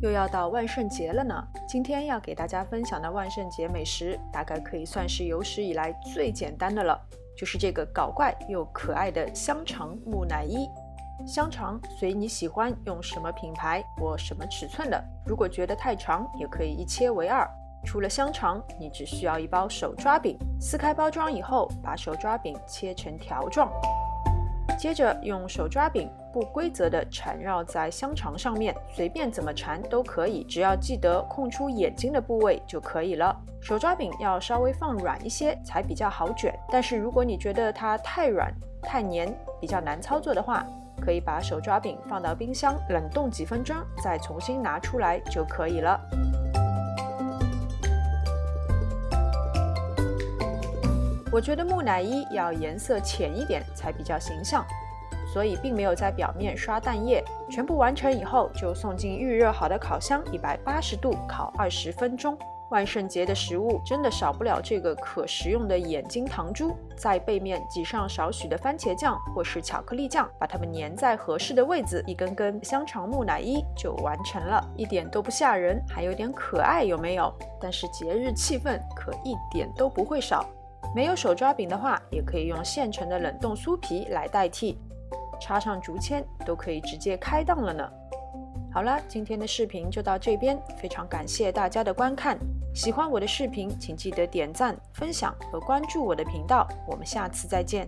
又要到万圣节了呢。今天要给大家分享的万圣节美食，大概可以算是有史以来最简单的了，就是这个搞怪又可爱的香肠木乃伊。香肠随你喜欢用什么品牌或什么尺寸的，如果觉得太长，也可以一切为二。除了香肠，你只需要一包手抓饼，撕开包装以后，把手抓饼切成条状，接着用手抓饼不规则地缠绕在香肠上面，随便怎么缠都可以，只要记得空出眼睛的部位就可以了。手抓饼要稍微放软一些才比较好卷，但是如果你觉得它太软太黏，比较难操作的话，可以把手抓饼放到冰箱冷冻几分钟，再重新拿出来就可以了。我觉得木乃伊要颜色浅一点才比较形象，所以并没有在表面刷蛋液。全部完成以后，就送进预热好的烤箱，180度烤20分钟。万圣节的食物真的少不了这个可食用的眼睛糖珠，在背面挤上少许的番茄酱或是巧克力酱，把它们粘在合适的位置，一根根香肠木乃伊就完成了，一点都不吓人，还有点可爱，有没有？但是节日气氛可一点都不会少。没有手抓饼的话，也可以用现成的冷冻酥皮来代替，插上竹签都可以直接开档了呢。好了，今天的视频就到这边，非常感谢大家的观看。喜欢我的视频，请记得点赞、分享和关注我的频道。我们下次再见。